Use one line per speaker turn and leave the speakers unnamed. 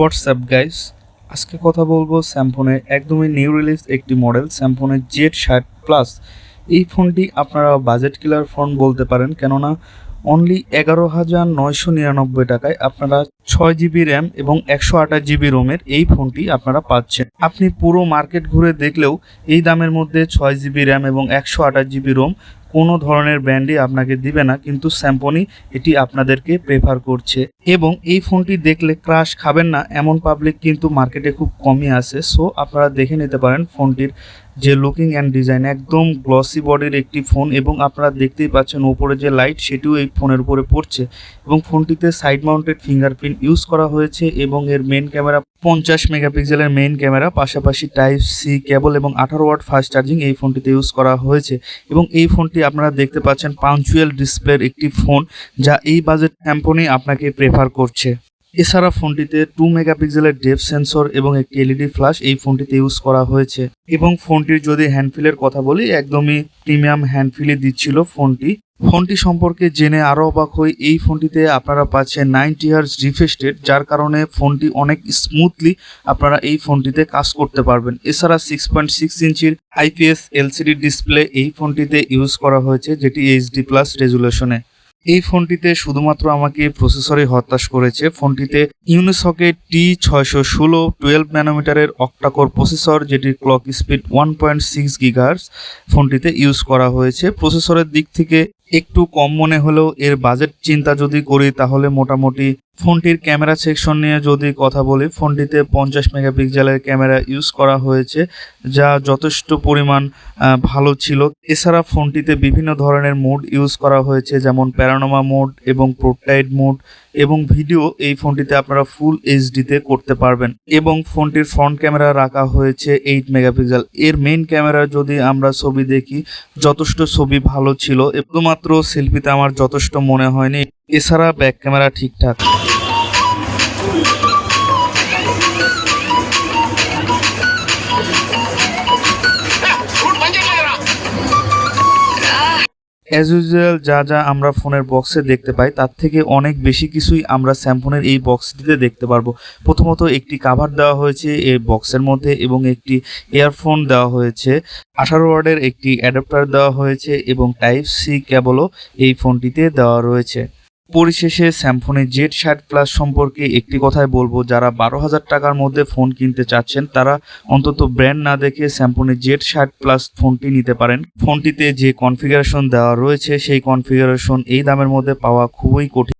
WhatsApp guys, আজকে কথা বলবো স্যামসংয়ের একদমই নিউ রিলিজ একটি মডেল স্যামসংয়ের Z60 প্লাস। এই ফোনটি আপনারা বাজেট কিলার ফোন বলতে পারেন, কেননা অনলি 11,999 টাকায় আপনারা 6 জিবি র্যাম এবং 128 জিবি রোমের এই ফোনটি আপনারা পাচ্ছেন। আপনি পুরো মার্কেট ঘুরে দেখলেও এই দামের মধ্যে 6 জিবি র্যাম এবং 128 জিবি রোম কোনো ধরনের ব্র্যান্ডই আপনাকে দিবে না, কিন্তু স্যামসং এটি আপনাদেরকে প্রেফার করছে। এবং এই ফোনটি দেখলে ক্রাশ খাবেন না এমন পাবলিক কিন্তু মার্কেটে খুব কমই আছে। সো আপনারা দেখে নিতে পারেন ফোনটির যে লুকিং অ্যান্ড ডিজাইন, একদম গ্লসি বডির একটি ফোন, এবং আপনারা দেখতেই পাচ্ছেন উপরে যে লাইট সেটিও এই ফোনের উপরে পড়ছে। এবং ফোনটিতে সাইড মাউন্টেড ফিঙ্গারপ্রিন্ট ইউজ করা হয়েছে এবং এর মেইন ক্যামেরা 50 মেগাপিক্সেলের মেইন ক্যামেরা, পাশাপাশি টাইপ সি কেবল এবং 18 ওয়াট ফাস্ট চার্জিং এই ফোনটিতে ইউজ করা হয়েছে। এবং এই ফোনটি আপনারা দেখতে পাচ্ছেন পাঞ্চুয়াল ডিসপ্লের একটি ফোন, যা এই বাজেট স্যামসংই আপনাকে প্রেফার করছে। এছাড়া ফোনটিতে 2 মেগাপিক্সেলের ডেপথ সেন্সর এবং একটি এলইডি ফ্ল্যাশ এই ফোনটিতে ইউজ করা হয়েছে। এবং ফোনটির যদি হ্যান্ডফিলের কথা বলি, একদমই প্রিমিয়াম হ্যান্ডফিলই দিচ্ছিল ফোনটি সম্পর্কে জেনে আরও অবাক হই। এই ফোনটিতে আপনারা পাচ্ছেন 90 হার্জ রিফ্রেশ রেট, যার কারণে ফোনটি অনেক স্মুথলি আপনারা এই ফোনটিতে কাজ করতে পারবেন। এছাড়া 6.6 ইঞ্চির আইপিএস এলসিডি ডিসপ্লে এই ফোনটিতে ইউজ করা হয়েছে, যেটি এইচডি প্লাস রেজুলেশনে। এই ফোনটিতে শুধুমাত্র আমাকে প্রসেসরই হতাশ করেছে। ফোনটিতে ইউনিসকেট T616 12 ন্যানোমিটারের অক্টাকোর প্রসেসর, যেটির ক্লক স্পিড 1.6 গিগাহার্টজ ফোনটিতে ইউজ করা হয়েছে। প্রসেসরের দিক থেকে একটু কম মনে হলেও এর বাজেট চিন্তা যদি করি তাহলে মোটামুটি ফোনটির ক্যামেরা সেকশন নিয়ে যদি কথা বলি, ফোনটিতে 50 মেগাপিক্সেলের ক্যামেরা ইউজ করা হয়েছে, যা যথেষ্ট পরিমাণ ভালো ছিল। এছাড়া ফোনটিতে বিভিন্ন ধরনের মোড ইউজ করা হয়েছে, যেমন প্যানোরামা মোড এবং পোর্ট্রেট মোড, এবং ভিডিও এই ফোনটিতে আপনারা ফুল এইচডিতে করতে পারবেন। এবং ফোনটির ফ্রন্ট ক্যামেরা রাখা হয়েছে 8 মেগাপিক্সেল। এর মেইন ক্যামেরা যদি আমরা ছবি দেখি, যথেষ্ট ছবি ভালো ছিল, শুধুমাত্র সেলফিতে আমার যথেষ্ট মনে হয়নি। এছাড়া ব্যাক ক্যামেরা ঠিকঠাক। অ্যাজ ইউজুয়াল যা আমরা ফোনের বক্সে দেখতে পাই, তার থেকে অনেক বেশি কিছুই আমরা স্যামসংয়ের এই বক্সটিতে দেখতে পারবো। প্রথমত একটি কাভার দেওয়া হয়েছে এই বক্সের মধ্যে, এবং একটি ইয়ারফোন দেওয়া হয়েছে, 18 ওয়াটের একটি অ্যাডাপ্টার দেওয়া হয়েছে, এবং টাইপ সি কেবলও এই ফোনটিতে দেওয়া রয়েছে। পরিশেষে স্যামসংয়ের Z60 প্লাস সম্পর্কে একটি কথাই বলবো, যারা 12,000 টাকার মধ্যে ফোন কিনতে চাচ্ছেন তারা অন্তত ব্র্যান্ড না দেখে স্যামসংয়ের Z60 প্লাস ফোনটি নিতে পারেন। ফোনটিতে যে কনফিগারেশন দেওয়া রয়েছে সেই কনফিগারেশন এই দামের মধ্যে পাওয়া খুবই কঠিন।